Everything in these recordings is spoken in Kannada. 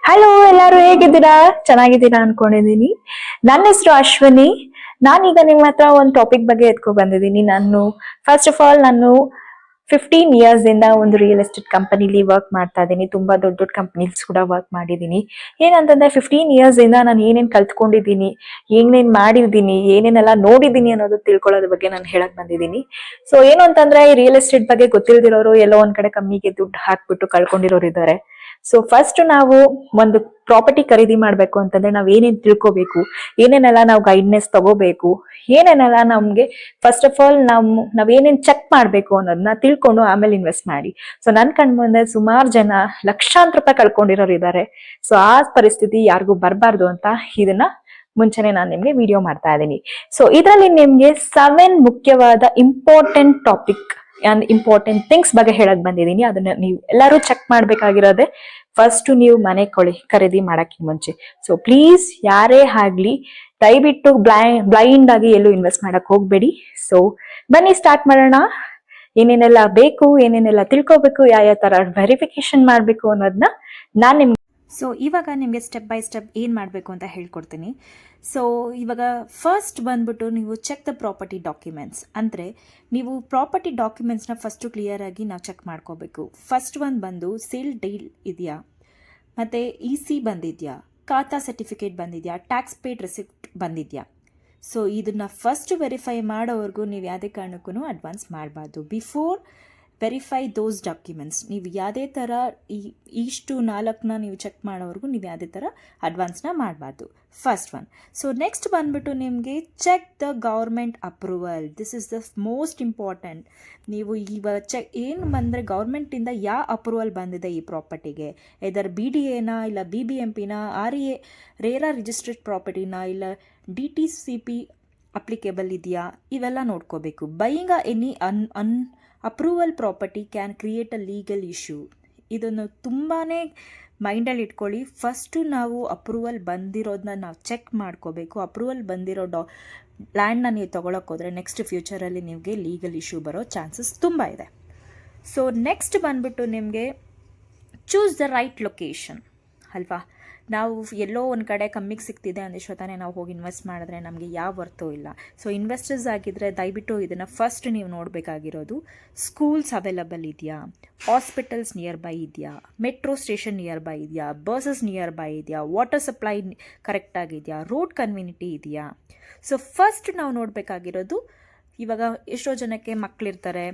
ಹಲೋ, ಎಲ್ಲರೂ ಹೇಗಿದ್ದೀರಾ? ಚೆನ್ನಾಗಿದ್ದೀರಾ ಅನ್ಕೊಂಡಿದೀನಿ. ನನ್ನ ಹೆಸರು ಅಶ್ವಿನಿ. ನಾನೀಗ ನಿಮ್ಮ ಹತ್ರ ಒಂದು ಟಾಪಿಕ್ ಬಗ್ಗೆ ಎತ್ಕೊ ಬಂದಿದ್ದೀನಿ. ಫಸ್ಟ್ ಆಫ್ ಆಲ್ ನಾನು 15 years ಇಂದ ಒಂದು ರಿಯಲ್ ಎಸ್ಟೇಟ್ ಕಂಪನಿಲಿ ವರ್ಕ್ ಮಾಡ್ತಾ ಇದ್ದೀನಿ. ತುಂಬಾ ದೊಡ್ಡ ದೊಡ್ಡ ಕಂಪನೀಸ್ ಕೂಡ ವರ್ಕ್ ಮಾಡಿದ್ದೀನಿ. ಏನಂತಂದ್ರೆ 15 years ಇಂದ ನಾನು ಏನೇನ್ ಕಲ್ತ್ಕೊಂಡಿದ್ದೀನಿ, ಏನೇನ್ ಮಾಡಿದ್ದೀನಿ, ಏನೇನೆಲ್ಲ ನೋಡಿದ್ದೀನಿ ಅನ್ನೋದು ತಿಳ್ಕೊಳ್ಳೋದ್ರ ಬಗ್ಗೆ ನಾನು ಹೇಳಕ್ ಬಂದಿದ್ದೀನಿ. ಸೊ ಏನು ಅಂತಂದ್ರೆ, ಈ ರಿಯಲ್ ಎಸ್ಟೇಟ್ ಬಗ್ಗೆ ಗೊತ್ತಿಲ್ದಿರೋರು ಎಲ್ಲೋ ಒಂದ್ ಕಡೆ ಕಮ್ಮಿಗೆ ದುಡ್ಡು ಹಾಕ್ಬಿಟ್ಟು ಕಳ್ಕೊಂಡಿರೋರು ಇದ್ದಾರೆ. ಸೊ ಫಸ್ಟ್ ನಾವು ಒಂದು ಪ್ರಾಪರ್ಟಿ ಖರೀದಿ ಮಾಡ್ಬೇಕು ಅಂತಂದ್ರೆ ನಾವ್ ಏನೇನ್ ತಿಳ್ಕೊಬೇಕು, ಏನೇನೆಲ್ಲ ನಾವು ಗೈಡ್ನೆಸ್ ತಗೋಬೇಕು, ಏನೇನೆಲ್ಲ ನಮ್ಗೆ ಫಸ್ಟ್ ಆಫ್ ಆಲ್ ನಾವೇನೇನ್ ಚೆಕ್ ಮಾಡ್ಬೇಕು ಅನ್ನೋದನ್ನ ತಿಳ್ಕೊಂಡು ಆಮೇಲೆ ಇನ್ವೆಸ್ಟ್ ಮಾಡಿ. ಸೊ ನನ್ ಕಣ್ ಮುಂದೆ ಸುಮಾರು ಜನ ಲಕ್ಷಾಂತರ ರೂಪಾಯಿ ಕಳ್ಕೊಂಡಿರೋರು ಇದ್ದಾರೆ. ಸೊ ಆ ಪರಿಸ್ಥಿತಿ ಯಾರಿಗೂ ಬರಬಾರ್ದು ಅಂತ ಇದನ್ನ ಮುಂಚೆನೆ ನಾನು ನಿಮ್ಗೆ ವಿಡಿಯೋ ಮಾಡ್ತಾ ಇದ್ದೀನಿ. ಸೊ ಇದರಲ್ಲಿ ನಿಮ್ಗೆ 7 ಮುಖ್ಯವಾದ important topic and important things ಬಗ್ಗೆ ಹೇಳಕ್ ಬಂದಿದ್ದೀನಿ. ಅದನ್ನ ನೀವು ಎಲ್ಲರೂ ಚೆಕ್ ಮಾಡ್ಬೇಕಾಗಿರೋದೆ ಫಸ್ಟ್ ನೀವು ಮನೆ ಖರೀದಿ ಮಾಡಕ್ಕೆ ಮುಂಚೆ. ಸೊ ಪ್ಲೀಸ್ ಯಾರೇ ಆಗ್ಲಿ ದಯವಿಟ್ಟು ಬ್ಲೈಂಡ್ ಆಗಿ ಎಲ್ಲೂ ಇನ್ವೆಸ್ಟ್ ಮಾಡಕ್ ಹೋಗ್ಬೇಡಿ. ಸೊ ಬನ್ನಿ ಸ್ಟಾರ್ಟ್ ಮಾಡೋಣ. ಏನೇನೆಲ್ಲ ಬೇಕು, ಏನೇನೆಲ್ಲ ತಿಳ್ಕೊಬೇಕು, ಯಾವ ತರ ವೆರಿಫಿಕೇಶನ್ ಮಾಡ್ಬೇಕು ಅನ್ನೋದನ್ನ ನಾನ್ ನಿಮ್ಗೆ ಇವಾಗ ನಿಮಗೆ ಸ್ಟೆಪ್ ಬೈ ಸ್ಟೆಪ್ ಏನು ಮಾಡಬೇಕು ಅಂತ ಹೇಳ್ಕೊಡ್ತೀನಿ. ಇವಾಗ ಫಸ್ಟ್ ಬಂದ್ಬಿಟ್ಟು ನೀವು ಚೆಕ್ ದ ಪ್ರಾಪರ್ಟಿ ಡಾಕ್ಯುಮೆಂಟ್ಸ್. ಅಂದರೆ ನೀವು ಪ್ರಾಪರ್ಟಿ ಡಾಕ್ಯುಮೆಂಟ್ಸ್ನ ಫಸ್ಟು ಕ್ಲಿಯರಾಗಿ ನಾವು ಚೆಕ್ ಮಾಡ್ಕೋಬೇಕು. ಫಸ್ಟ್ ಬಂದು ಸೇಲ್ ಡೀಲ್ ಇದೆಯಾ, ಮತ್ತು EC ಬಂದಿದೆಯಾ, ಖಾತಾ ಸರ್ಟಿಫಿಕೇಟ್ ಬಂದಿದೆಯಾ, ಟ್ಯಾಕ್ಸ್ ಪೇಡ್ ರೆಸಿಪ್ಟ್ ಬಂದಿದೆಯಾ. ಇದನ್ನು ಫಸ್ಟ್ ವೆರಿಫೈ ಮಾಡೋವರೆಗೂ ನೀವು ಯಾವುದೇ ಕಾರಣಕ್ಕೂ ಅಡ್ವಾನ್ಸ್ ಮಾಡಬಾರ್ದು. ಬಿಫೋರ್ ವೆರಿಫೈ ದೋಸ್ ಡಾಕ್ಯುಮೆಂಟ್ಸ್ ನೀವು ಯಾವುದೇ ಥರ ಇಷ್ಟು 4ನ ನೀವು ಚೆಕ್ ಮಾಡೋವರೆಗೂ ನೀವು ಯಾವುದೇ ಥರ ಅಡ್ವಾನ್ಸ್ನ ಮಾಡಬಾರ್ದು. First one. ನೆಕ್ಸ್ಟ್ ಬಂದ್ಬಿಟ್ಟು ನಿಮಗೆ check the government approval. This is the most important. ನೀವು ಚೆಕ್ ಏನು ಬಂದರೆ ಗೌರ್ಮೆಂಟಿಂದ ಯಾವ ಅಪ್ರೂವಲ್ ಬಂದಿದೆ ಈ ಪ್ರಾಪರ್ಟಿಗೆ, ಇದರ BDAನ ಇಲ್ಲ BBMPನ, REA ರೇರಾ ರಿಜಿಸ್ಟರ್ಡ್ ಪ್ರಾಪರ್ಟಿನ, ಇಲ್ಲ DTCP ಅಪ್ಲಿಕೇಬಲ್ ಇದೆಯಾ, ಇವೆಲ್ಲ ನೋಡ್ಕೋಬೇಕು. Buying any approval property can create a legal issue. ಇದನ್ನು ತುಂಬಾ ಮೈಂಡಲ್ಲಿ ಇಟ್ಕೊಳ್ಳಿ. ಫಸ್ಟು ನಾವು ಅಪ್ರೂವಲ್ ಬಂದಿರೋದನ್ನ ನಾವು ಚೆಕ್ ಮಾಡ್ಕೋಬೇಕು. ಅಪ್ರೂವಲ್ ಬಂದಿರೋ ಲ್ಯಾಂಡ್ನ ನೀವು ತೊಗೊಳಕ್ಕೆ ಹೋದರೆ ನೆಕ್ಸ್ಟ್ ಫ್ಯೂಚರಲ್ಲಿ ನಿಮಗೆ ಲೀಗಲ್ ಇಶ್ಯೂ ಬರೋ ಚಾನ್ಸಸ್ ತುಂಬ ಇದೆ. ನೆಕ್ಸ್ಟ್ ಬಂದ್ಬಿಟ್ಟು ನಿಮಗೆ ಚೂಸ್ ದ ರೈಟ್ ಲೊಕೇಶನ್ ಅಲ್ವಾ. ನಾವು ಎಲ್ಲೋ ಒಂದು ಕಡೆ ಕಮ್ಮಿಗೆ ಸಿಗ್ತಿದೆ ಅಂದಿಷ್ಟೊತ್ತಾನೆ ನಾವು ಹೋಗಿ ಇನ್ವೆಸ್ಟ್ ಮಾಡಿದ್ರೆ ನಮಗೆ ಯಾವ ವರ್ತೂ ಇಲ್ಲ. ಇನ್ವೆಸ್ಟರ್ಸ್ ಆಗಿದ್ದರೆ ದಯವಿಟ್ಟು ಇದನ್ನು ಫಸ್ಟ್ ನೀವು ನೋಡಬೇಕಾಗಿರೋದು, ಸ್ಕೂಲ್ಸ್ ಅವೈಲಬಲ್ ಇದೆಯಾ, ಹಾಸ್ಪಿಟಲ್ಸ್ ನಿಯರ್ ಬೈ ಇದೆಯಾ, ಮೆಟ್ರೋ ಸ್ಟೇಷನ್ ನಿಯರ್ ಬೈ ಇದೆಯಾ, ಬಸ್ಸಸ್ ನಿಯರ್ ಬೈ ಇದೆಯಾ, ವಾಟರ್ ಸಪ್ಲೈ ಕರೆಕ್ಟಾಗಿದೆಯಾ, ರೋಡ್ ಕನ್ವಿನಿಟಿ ಇದೆಯಾ. ಫಸ್ಟ್ ನಾವು ನೋಡಬೇಕಾಗಿರೋದು, ಇವಾಗ ಎಷ್ಟೋ ಜನಕ್ಕೆ ಮಕ್ಕಳಿರ್ತಾರೆ,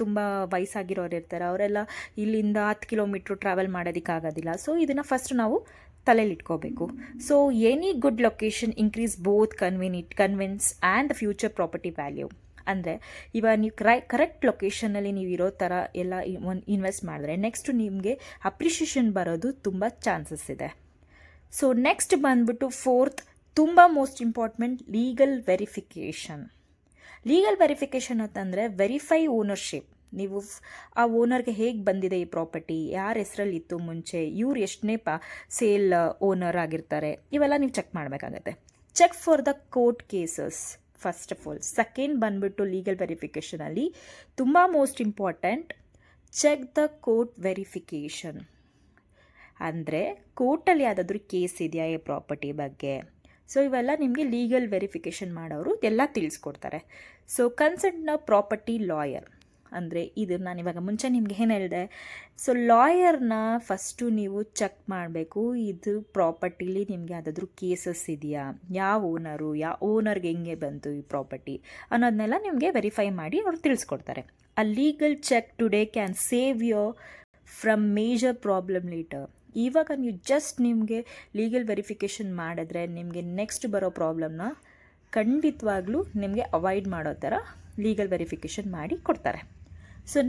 ತುಂಬ ವಯಸ್ಸಾಗಿರೋರು ಇರ್ತಾರೆ, ಅವರೆಲ್ಲ ಇಲ್ಲಿಂದ 10 ಕಿಲೋಮೀಟ್ರ್ ಟ್ರಾವೆಲ್ ಮಾಡೋದಕ್ಕಾಗೋದಿಲ್ಲ. ಇದನ್ನು ಫಸ್ಟ್ ನಾವು ತಲೆಯಲ್ಲಿ ಇಟ್ಕೋಬೇಕು. Any good location increase both convince and the future property value. ಅಂದರೆ ಇವಾಗ ನೀವು ಕರೆಕ್ಟ್ ಲೊಕೇಶನಲ್ಲಿ ನೀವು ಇರೋ ಥರ ಎಲ್ಲ ಇನ್ವೆಸ್ಟ್ ಮಾಡಿದ್ರೆ ನೆಕ್ಸ್ಟ್ ನಿಮಗೆ ಅಪ್ರಿಷಿಯೇಷನ್ ಬರೋದು ತುಂಬ ಚಾನ್ಸಸ್ ಇದೆ. ನೆಕ್ಸ್ಟ್ ಬಂದ್ಬಿಟ್ಟು ಫೋರ್ತ್, ತುಂಬ most important, legal verification. Legal verification ಅಂತಂದರೆ ವೆರಿಫೈ ಓನರ್ಶಿಪ್. ನೀವು ಆ ಓನರ್ಗೆ ಹೇಗೆ ಬಂದಿದೆ ಈ ಪ್ರಾಪರ್ಟಿ, ಯಾರ ಹೆಸರಲ್ಲಿತ್ತು ಮುಂಚೆ, ಇವ್ರು ಎಷ್ಟನೇ ಸೇಲ್ ಓನರ್ ಆಗಿರ್ತಾರೆ, ಇವೆಲ್ಲ ನೀವು ಚೆಕ್ ಮಾಡಬೇಕಾಗತ್ತೆ. Check for the court cases first of all. Second ಬಂದ್ಬಿಟ್ಟು ಲೀಗಲ್ ವೆರಿಫಿಕೇಷನಲ್ಲಿ ತುಂಬ most important, check the court verification. ಅಂದರೆ ಕೋರ್ಟಲ್ಲಿ ಯಾವುದಾದ್ರೂ ಕೇಸ್ ಇದೆಯಾ ಈ ಪ್ರಾಪರ್ಟಿ ಬಗ್ಗೆ. ಇವೆಲ್ಲ ನಿಮಗೆ ಲೀಗಲ್ ವೆರಿಫಿಕೇಷನ್ ಮಾಡೋರು ಎಲ್ಲ ತಿಳಿಸ್ಕೊಡ್ತಾರೆ. Consult property lawyer. ಅಂದರೆ ಇದು ನಾನು ಇವಾಗ ಮುಂಚೆ ನಿಮ್ಗೆ ಏನು ಹೇಳಿದೆ. ಲಾಯರ್ನ ಫಸ್ಟು ನೀವು ಚೆಕ್ ಮಾಡಬೇಕು. ಇದು ಪ್ರಾಪರ್ಟಿಲಿ ನಿಮಗೆ ಯಾವುದಾದ್ರೂ ಕೇಸಸ್ ಇದೆಯಾ, ಯಾವ ಓನರ್ಗೆ ಹೆಂಗೆ ಬಂತು ಈ ಪ್ರಾಪರ್ಟಿ ಅನ್ನೋದನ್ನೆಲ್ಲ ನಿಮಗೆ ವೆರಿಫೈ ಮಾಡಿ ಅವ್ರು ತಿಳಿಸ್ಕೊಡ್ತಾರೆ. A legal check today can save your from major problem later. ಇವಾಗ ನೀವು ಜಸ್ಟ್ ನಿಮಗೆ ಲೀಗಲ್ ವೆರಿಫಿಕೇಷನ್ ಮಾಡಿದ್ರೆ ನಿಮಗೆ ನೆಕ್ಸ್ಟ್ ಬರೋ ಪ್ರಾಬ್ಲಮ್ನ ಖಂಡಿತವಾಗ್ಲೂ ನಿಮಗೆ ಅವಾಯ್ಡ್ ಮಾಡೋ ಥರ ಲೀಗಲ್ ವೆರಿಫಿಕೇಷನ್ ಮಾಡಿ ಕೊಡ್ತಾರೆ.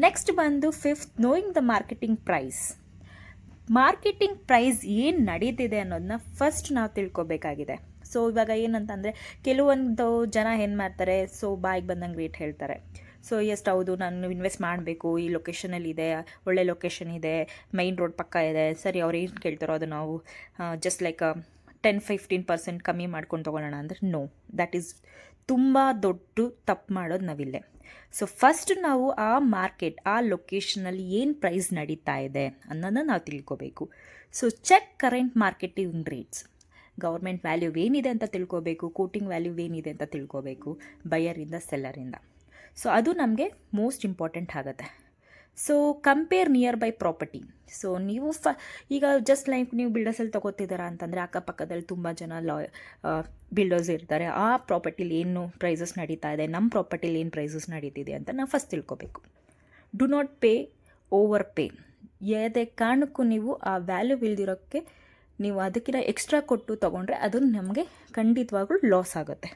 ನೆಕ್ಸ್ಟ್ ಬಂದು fifth, knowing the marketing price. Marketing price ಏನು ನಡೀತಿದೆ ಅನ್ನೋದನ್ನ ಫಸ್ಟ್ ನಾವು ತಿಳ್ಕೊಬೇಕಾಗಿದೆ. ಇವಾಗ ಏನಂತಂದರೆ ಕೆಲವೊಂದು ಜನ ಏನು ಮಾಡ್ತಾರೆ, ಬಾಯಿಗೆ ಬಂದಂಗೆ ರೇಟ್ ಹೇಳ್ತಾರೆ. ಎಷ್ಟು ಹೌದು, ನಾನು ಇನ್ವೆಸ್ಟ್ ಮಾಡಬೇಕು, ಈ ಲೊಕೇಶನಲ್ಲಿ ಇದೆ, ಒಳ್ಳೆ ಲೊಕೇಶನ್ ಇದೆ, ಮೈನ್ ರೋಡ್ ಪಕ್ಕ ಇದೆ, ಸರಿ ಅವ್ರು ಏನು ಕೇಳ್ತಾರೋ ಅದು ನಾವು ಜಸ್ಟ್ ಲೈಕ್ 10-15% ಕಮ್ಮಿ ಮಾಡ್ಕೊಂಡು ತೊಗೊಳ್ಳೋಣ ಅಂದರೆ ನೋ, ದ್ಯಾಟ್ ಈಸ್ ತುಂಬ ದೊಡ್ಡ ತಪ್ಪು ಮಾಡೋದು ನಾವಿಲ್ಲೇ. ಫಸ್ಟ್ ನಾವು ಆ ಮಾರ್ಕೆಟ್, ಆ ಲೊಕೇಶನಲ್ಲಿ ಏನು ಪ್ರೈಸ್ ನಡೀತಾ ಇದೆ ಅನ್ನೋದನ್ನ ನಾವು ತಿಳ್ಕೋಬೇಕು. So check current marketing rates. Government value ಏನಿದೆ ಅಂತ ತಿಳ್ಕೋಬೇಕು, ಕೋಟಿಂಗ್ ವ್ಯಾಲ್ಯೂ ಏನಿದೆ ಅಂತ ತಿಳ್ಕೋಬೇಕು ಬೈಯರಿಂದ ಸೆಲ್ಲರಿಂದ. ಸೊ ಅದು ನಮಗೆ ಮೋಸ್ಟ್ ಇಂಪಾರ್ಟೆಂಟ್ ಆಗುತ್ತೆ. So compare near by property. So ನೀವು ಈಗ ಜಸ್ಟ್ ಲೈಕ್ ನೀವು ಬಿಲ್ಡರ್ಸಲ್ಲಿ ತೊಗೋತಿದ್ದೀರಾ ಅಂತಂದರೆ ಅಕ್ಕಪಕ್ಕದಲ್ಲಿ ತುಂಬ ಜನ ಬಿಲ್ಡರ್ಸ್ ಇರ್ತಾರೆ. ಆ ಪ್ರಾಪರ್ಟಿಲಿ ಏನು ಪ್ರೈಸಸ್ ನಡೀತಾ ಇದೆ, ನಮ್ಮ ಪ್ರಾಪರ್ಟಿಲಿ ಏನು ಪ್ರೈಸಸ್ ನಡೀತಿದೆ ಅಂತ ನಾವು ಫಸ್ಟ್ ತಿಳ್ಕೊಬೇಕು. Do not pay over pay. ಯಾವುದೇ ಕಾರಣಕ್ಕೂ ನೀವು ಆ ವ್ಯಾಲ್ಯೂ ಇಲ್ದಿರೋಕ್ಕೆ ನೀವು ಅದಕ್ಕಿಂತ ಎಕ್ಸ್ಟ್ರಾ ಕೊಟ್ಟು ತೊಗೊಂಡ್ರೆ ಅದು ನಮಗೆ ಖಂಡಿತವಾಗ್ಲೂ ಲಾಸ್ ಆಗುತ್ತೆ.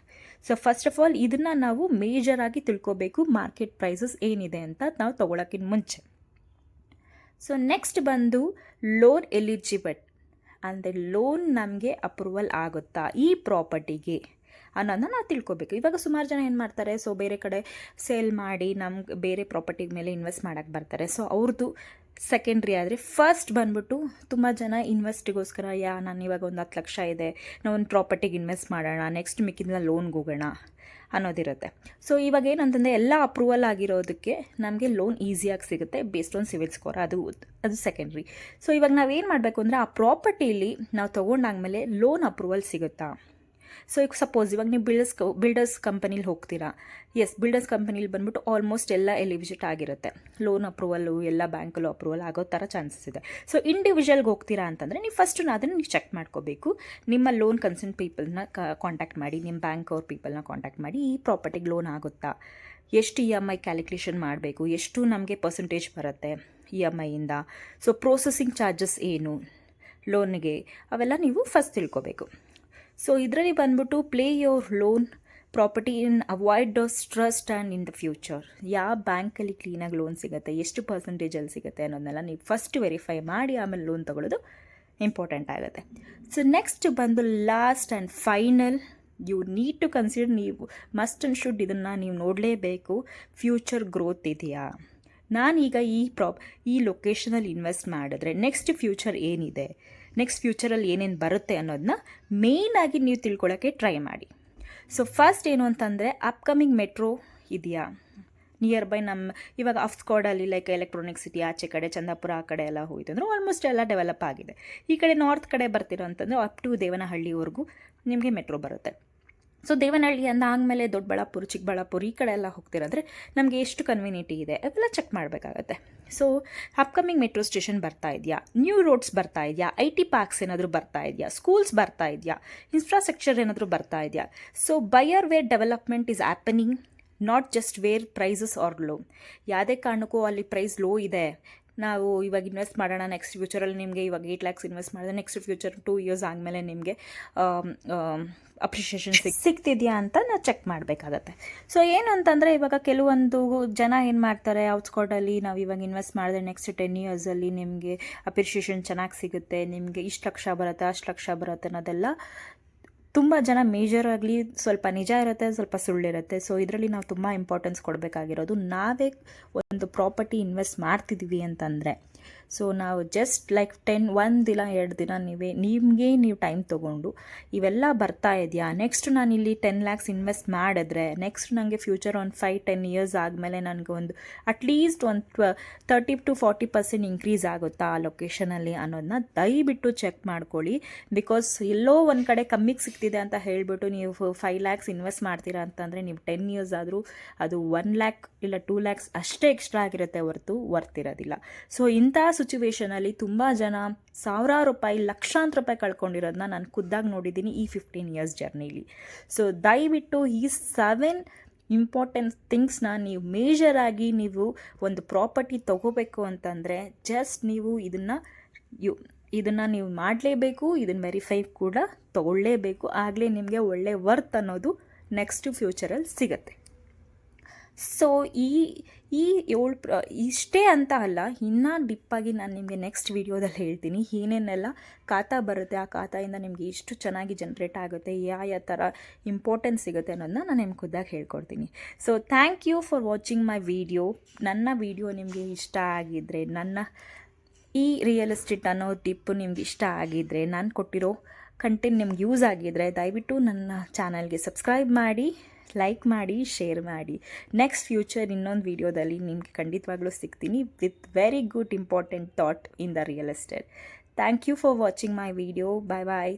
ಸೊ ಫಸ್ಟ್ ಆಫ್ ಆಲ್ ಇದನ್ನು ನಾವು ಮೇಜರಾಗಿ ತಿಳ್ಕೊಬೇಕು, ಮಾರ್ಕೆಟ್ ಪ್ರೈಸಸ್ ಏನಿದೆ ಅಂತ ನಾವು ತೊಗೊಳಕ್ಕಿಂತ ಮುಂಚೆ. ಸೊ ನೆಕ್ಸ್ಟ್ ಬಂದು ಲೋನ್ ಎಲಿಜಿಬಲ್ ಅಂದರೆ ಲೋನ್ ನಮಗೆ ಅಪ್ರೂವಲ್ ಆಗುತ್ತಾ ಈ ಪ್ರಾಪರ್ಟಿಗೆ ಅನ್ನೋದನ್ನ ನಾವು ತಿಳ್ಕೊಬೇಕು. ಇವಾಗ ಸುಮಾರು ಜನ ಏನು ಮಾಡ್ತಾರೆ, ಸೊ ಬೇರೆ ಕಡೆ ಸೇಲ್ ಮಾಡಿ ನಮ್ಗೆ ಬೇರೆ ಪ್ರಾಪರ್ಟಿ ಮೇಲೆ ಇನ್ವೆಸ್ಟ್ ಮಾಡೋಕ್ಕೆ ಬರ್ತಾರೆ. ಸೊ ಅವ್ರದ್ದು ಸೆಕೆಂಡ್ರಿ ಆದರೆ ಫಸ್ಟ್ ಬಂದ್ಬಿಟ್ಟು ತುಂಬ ಜನ ಇನ್ವೆಸ್ಟಿಗೋಸ್ಕರ ನಾನು ಇವಾಗ ಒಂದು 10 ಲಕ್ಷ ಇದೆ, ನಾವು ಒಂದು ಪ್ರಾಪರ್ಟಿಗೆ ಇನ್ವೆಸ್ಟ್ ಮಾಡೋಣ, ನೆಕ್ಸ್ಟ್ ಮಿಕ್ಕಿದ ಲೋನ್ಗೆ ಹೋಗೋಣ ಅನ್ನೋದಿರುತ್ತೆ. ಸೊ ಇವಾಗ ಏನಂತಂದರೆ ಎಲ್ಲ ಅಪ್ರೂವಲ್ ಆಗಿರೋದಕ್ಕೆ ನಮಗೆ ಲೋನ್ ಈಸಿಯಾಗಿ ಸಿಗುತ್ತೆ ಬೇಸ್ಡ್ ಆನ್ ಸಿವಿಲ್ ಸ್ಕೋರ್, ಅದು ಸೆಕೆಂಡ್ರಿ. ಸೊ ಇವಾಗ ನಾವೇನು ಮಾಡಬೇಕು ಅಂದರೆ ಆ ಪ್ರಾಪರ್ಟಿಲಿ ನಾವು ತೊಗೊಂಡಾದ್ಮೇಲೆ ಲೋನ್ ಅಪ್ರೂವಲ್ ಸಿಗುತ್ತಾ. ಸೊ ಈಗ ಸಪೋಸ್ ಇವಾಗ ನೀವು ಬಿಲ್ಡರ್ಸ್ ಕಂಪನಿಲಿ ಹೋಗ್ತೀರಾ, ಬಿಲ್ಡರ್ಸ್ ಕಂಪನಿಲಿ ಬಂದ್ಬಿಟ್ಟು ಆಲ್ಮೋಸ್ಟ್ ಎಲ್ಲ ಎಲಿಜಿಬಲ್ ಆಗಿರುತ್ತೆ, ಲೋನ್ ಅಪ್ರೂವಲ್ಲು ಎಲ್ಲ ಬ್ಯಾಂಕಲ್ಲೂ ಅಪ್ರೂವಲ್ ಆಗೋ ಥರ ಚಾನ್ಸಸ್ ಇದೆ. ಸೊ ಇಂಡಿವಿಜುವಲ್ಗೆ ಹೋಗ್ತೀರಾ ಅಂತಂದರೆ ನೀವು ಫಸ್ಟು ಅದನ್ನು ನೀವು ಚೆಕ್ ಮಾಡ್ಕೋಬೇಕು. ನಿಮ್ಮ ಲೋನ್ ಕನ್ಸರ್ನ್ ಪೀಪಲ್ನ ಕಾಂಟ್ಯಾಕ್ಟ್ ಮಾಡಿ, ನಿಮ್ಮ ಬ್ಯಾಂಕ್ ಅವ್ರ ಪೀಪಲ್ನ ಕಾಂಟ್ಯಾಕ್ಟ್ ಮಾಡಿ, ಈ ಪ್ರಾಪರ್ಟಿಗೆ ಲೋನ್ ಆಗುತ್ತಾ, ಎಷ್ಟು EMI ಕ್ಯಾಲ್ಕುಲೇಷನ್ ಮಾಡಬೇಕು, ಎಷ್ಟು ನಮಗೆ ಪರ್ಸೆಂಟೇಜ್ ಬರುತ್ತೆ EMIಯಿಂದ, ಸೊ ಪ್ರೋಸೆಸಿಂಗ್ ಚಾರ್ಜಸ್ ಏನು ಲೋನ್ಗೆ, ಅವೆಲ್ಲ ನೀವು ಫಸ್ಟ್ ತಿಳ್ಕೊಬೇಕು. ಸೊ ಇದರಲ್ಲಿ ಬಂದ್ಬಿಟ್ಟು play your loan property in avoid stress and in the future. ಯಾವ ಬ್ಯಾಂಕಲ್ಲಿ ಕ್ಲೀನಾಗಿ ಲೋನ್ ಸಿಗುತ್ತೆ, ಎಷ್ಟು ಪರ್ಸೆಂಟೇಜಲ್ಲಿ ಸಿಗುತ್ತೆ ಅನ್ನೋದನ್ನೆಲ್ಲ ನೀವು ಫಸ್ಟ್ ವೆರಿಫೈ ಮಾಡಿ ಆಮೇಲೆ ಲೋನ್ ತೊಗೊಳ್ಳೋದು ಇಂಪಾರ್ಟೆಂಟ್ ಆಗುತ್ತೆ. ಸೊ ನೆಕ್ಸ್ಟ್ ಬಂದು last and final, you need to consider, ನೀವು ಮಸ್ಟ್ ಆ್ಯಂಡ್ ಶುಡ್ ಇದನ್ನು ನೀವು ನೋಡಲೇಬೇಕು, ಫ್ಯೂಚರ್ ಗ್ರೋತ್ ಇದೆಯಾ. ನಾನೀಗ ಈ ಲೊಕೇಶನಲ್ಲಿ ಇನ್ವೆಸ್ಟ್ ಮಾಡಿದ್ರೆ ನೆಕ್ಸ್ಟ್ ಫ್ಯೂಚರ್ ಏನಿದೆ, ನೆಕ್ಸ್ಟ್ ಫ್ಯೂಚರಲ್ಲಿ ಏನೇನು ಬರುತ್ತೆ ಅನ್ನೋದನ್ನ ಮೇಯ್ನಾಗಿ ನೀವು ತಿಳ್ಕೊಳ್ಳೋಕ್ಕೆ ಟ್ರೈ ಮಾಡಿ. ಸೊ ಫಸ್ಟ್ ಏನು ಅಂತಂದರೆ ಅಪ್ಕಮಿಂಗ್ ಮೆಟ್ರೋ ಇದೆಯಾ ನಿಯರ್ ಬೈ. ಇವಾಗ ಅಫ್ಸ್ಕೋಡಲ್ಲಿ ಲೈಕ್ ಎಲೆಕ್ಟ್ರಾನಿಕ್ ಸಿಟಿ ಆಚೆ ಕಡೆ ಚಂದಾಪುರ ಆ ಕಡೆ ಎಲ್ಲ ಹೋಯ್ತು ಅಂದರೆ ಆಲ್ಮೋಸ್ಟ್ ಎಲ್ಲ ಡೆವಲಪ್ ಆಗಿದೆ. ಈ ಕಡೆ ನಾರ್ತ್ ಕಡೆ ಬರ್ತಿರೋ ಅಂತಂದರೆ ಅಪ್ ಟು ದೇವನಹಳ್ಳಿವರೆಗೂ ನಿಮಗೆ ಮೆಟ್ರೋ ಬರುತ್ತೆ. ಸೊ ದೇವನಹಳ್ಳಿ ಅಂದಾದಮೇಲೆ ದೊಡ್ಡಬಳ್ಳಾಪುರ, ಚಿಕ್ಕಬಳ್ಳಾಪುರ ಈ ಕಡೆ ಎಲ್ಲ ಹೋಗ್ತಿರಂದರೆ ನಮಗೆ ಎಷ್ಟು ಕನ್ವಿನಿಟಿ ಇದೆ ಅವೆಲ್ಲ ಚೆಕ್ ಮಾಡಬೇಕಾಗತ್ತೆ. ಸೊ ಅಪ್ಕಮಿಂಗ್ ಮೆಟ್ರೋ ಸ್ಟೇಷನ್ ಬರ್ತಾ ಇದೆಯಾ, ನ್ಯೂ ರೋಡ್ಸ್ ಬರ್ತಾ ಇದೆಯಾ, IT ಪಾರ್ಕ್ಸ್ ಏನಾದರೂ ಬರ್ತಾ ಇದೆಯಾ, ಸ್ಕೂಲ್ಸ್ ಬರ್ತಾ ಇದೆಯಾ, ಇನ್ಫ್ರಾಸ್ಟ್ರಕ್ಚರ್ ಏನಾದರೂ ಬರ್ತಾ ಇದೆಯಾ. So buyer where development is happening, not just where prices are low. ಯಾವುದೇ ಕಾರಣಕ್ಕೂ ಅಲ್ಲಿ ಪ್ರೈಸ್ ಲೋ ಇದೆ, ನಾವು ಇವಾಗ ಇನ್ವೆಸ್ಟ್ ಮಾಡೋಣ, ನೆಕ್ಸ್ಟ್ ಫ್ಯೂಚರಲ್ಲಿ ನಿಮಗೆ ಇವಾಗ 8 lakhs ಇನ್ವೆಸ್ಟ್ ಮಾಡಿದ್ರೆ ನೆಕ್ಸ್ಟ್ ಫ್ಯೂಚರ್ 2 years ಆದಮೇಲೆ ನಿಮಗೆ ಅಪ್ರಿಷಿಯೇಷನ್ ಸಿಗ್ತಿದೆಯಾ ಅಂತ ನಾವು ಚೆಕ್ ಮಾಡಬೇಕಾಗತ್ತೆ. ಸೊ ಏನು ಅಂತಂದರೆ ಇವಾಗ ಕೆಲವೊಂದು ಜನ ಏನು ಮಾಡ್ತಾರೆ, ಔಟ್ಸ್ಕೋಟಲ್ಲಿ ನಾವು ಇವಾಗ ಇನ್ವೆಸ್ಟ್ ಮಾಡಿದ್ರೆ ನೆಕ್ಸ್ಟ್ 10 yearsಲ್ಲಿ ನಿಮಗೆ ಅಪ್ರಿಷಿಯೇಷನ್ ಚೆನ್ನಾಗಿ ಸಿಗುತ್ತೆ, ನಿಮಗೆ ಇಷ್ಟು ಲಕ್ಷ ಬರುತ್ತೆ, ಅಷ್ಟು ಲಕ್ಷ ಬರುತ್ತೆ ಅನ್ನೋದೆಲ್ಲ ತುಂಬ ಜನ ಮೇಜರಾಗಲಿ ಸ್ವಲ್ಪ ನಿಜ ಇರುತ್ತೆ, ಸ್ವಲ್ಪ ಸುಳ್ಳಿರುತ್ತೆ. ಸೊ ಇದರಲ್ಲಿ ನಾವು ತುಂಬ ಇಂಪಾರ್ಟೆನ್ಸ್ ಕೊಡಬೇಕಾಗಿರೋದು, ನಾವೇ ಒಂದು ಪ್ರಾಪರ್ಟಿ ಇನ್ವೆಸ್ಟ್ ಮಾಡ್ತಿದ್ದೀವಿ ಅಂತಂದರೆ ಸೊ ನಾವು ಜಸ್ಟ್ ಲೈಕ್ 1 ದಿನ 2 ದಿನ ನೀವು ಟೈಮ್ ತೊಗೊಂಡು ಇವೆಲ್ಲ ಬರ್ತಾ ಇದೆಯಾ, ನೆಕ್ಸ್ಟ್ ನಾನು ಇಲ್ಲಿ 10 lakhs ಇನ್ವೆಸ್ಟ್ ಮಾಡಿದ್ರೆ ನೆಕ್ಸ್ಟ್ ನನಗೆ ಫ್ಯೂಚರ್ ಒಂದು 5-10 years ಆದಮೇಲೆ ನನಗೆ ಒಂದು ಅಟ್ಲೀಸ್ಟ್ ಒಂದು 30 to 40% ಇನ್ಕ್ರೀಸ್ ಆಗುತ್ತಾ ಆ ಲೊಕೇಶನಲ್ಲಿ ಅನ್ನೋದನ್ನ ದಯವಿಟ್ಟು ಚೆಕ್ ಮಾಡ್ಕೊಳ್ಳಿ. ಬಿಕಾಸ್ ಎಲ್ಲೋ ಒಂದು ಕಡೆ ಕಮ್ಮಿಗೆ ಸಿಗ್ತಿದೆ ಅಂತ ಹೇಳಿಬಿಟ್ಟು ನೀವು 5 lakhs ಇನ್ವೆಸ್ಟ್ ಮಾಡ್ತೀರಾ ಅಂತಂದರೆ ನೀವು 10 years ಆದರೂ ಅದು 1 lakh ಇಲ್ಲ 2 lakhs ಅಷ್ಟೇ ಎಕ್ಸ್ಟ್ರಾ ಆಗಿರುತ್ತೆ ಹೊರತು ವರ್ತಿರೋದಿಲ್ಲ. ಸೊ ಇಂಥ ಸಿಚುವೇಷನಲ್ಲಿ ತುಂಬ ಜನ ಸಾವಿರಾರು ರೂಪಾಯಿ, ಲಕ್ಷಾಂತರ ರೂಪಾಯಿ ಕಳ್ಕೊಂಡಿರೋದನ್ನ ನಾನು ಖುದ್ದಾಗಿ ನೋಡಿದ್ದೀನಿ ಈ 15 years ಜರ್ನಿಲಿ. ಸೊ ದಯವಿಟ್ಟು ಈ 7 ಇಂಪಾರ್ಟೆಂಟ್ ಥಿಂಗ್ಸ್ನ ನೀವು ಮೇಜರಾಗಿ ನೀವು ಒಂದು ಪ್ರಾಪರ್ಟಿ ತೊಗೋಬೇಕು ಅಂತಂದರೆ ಜಸ್ಟ್ ನೀವು ಇದನ್ನು ನೀವು ಮಾಡಲೇಬೇಕು, ಇದನ್ನು ವೆರಿಫೈ ಕೂಡ ತೊಗೊಳ್ಳೇಬೇಕು. ಆಗಲೇ ನಿಮಗೆ ಒಳ್ಳೆ ವರ್ತ್ ಅನ್ನೋದು ನೆಕ್ಸ್ಟ್ ಫ್ಯೂಚರಲ್ಲಿ ಸಿಗುತ್ತೆ. ಸೊ ಇಷ್ಟೇ ಅಂತ ಅಲ್ಲ, ಇನ್ನೂ ಡಿಪ್ಪಾಗಿ ನಾನು ನಿಮಗೆ ನೆಕ್ಸ್ಟ್ ವಿಡಿಯೋದಲ್ಲಿ ಹೇಳ್ತೀನಿ ಏನೇನೆಲ್ಲ ಖಾತಾ ಬರುತ್ತೆ, ಆ ಖಾತಾಯಿಂದ ನಿಮಗೆ ಎಷ್ಟು ಚೆನ್ನಾಗಿ ಜನ್ರೇಟ್ ಆಗುತ್ತೆ, ಯಾವ ಥರ ಇಂಪಾರ್ಟೆನ್ಸ್ ಸಿಗುತ್ತೆ ಅನ್ನೋದನ್ನ ನಾನು ನಿಮ್ಗೆ ಖುದ್ದಾಗಿ ಹೇಳ್ಕೊಡ್ತೀನಿ. So thank you for watching my video. ನನ್ನ ವಿಡಿಯೋ ನಿಮಗೆ ಇಷ್ಟ ಆಗಿದ್ದರೆ, ನನ್ನ ಈ ರಿಯಲ್ ಎಸ್ಟೇಟ್ ಅನ್ನೋ ಟಿಪ್ಪು ನಿಮ್ಗೆ ಇಷ್ಟ ಆಗಿದ್ದರೆ, ನಾನು ಕೊಟ್ಟಿರೋ ಕಂಟೆಂಟ್ ನಿಮ್ಗೆ ಯೂಸ್ ಆಗಿದ್ದರೆ ದಯವಿಟ್ಟು ನನ್ನ ಚಾನಲ್ಗೆ ಸಬ್ಸ್ಕ್ರೈಬ್ ಮಾಡಿ, ಲೈಕ್ ಮಾಡಿ, ಶೇರ್ ಮಾಡಿ. ನೆಕ್ಸ್ಟ್ ಫ್ಯೂಚರ್ ಇನ್ನೊಂದು ವಿಡಿಯೋದಲ್ಲಿ ನಿಮಗೆ ಖಂಡಿತವಾಗ್ಲೂ ಸಿಗ್ತೀನಿ with very good important thought in the real estate. Thank you for watching my video. Bye bye.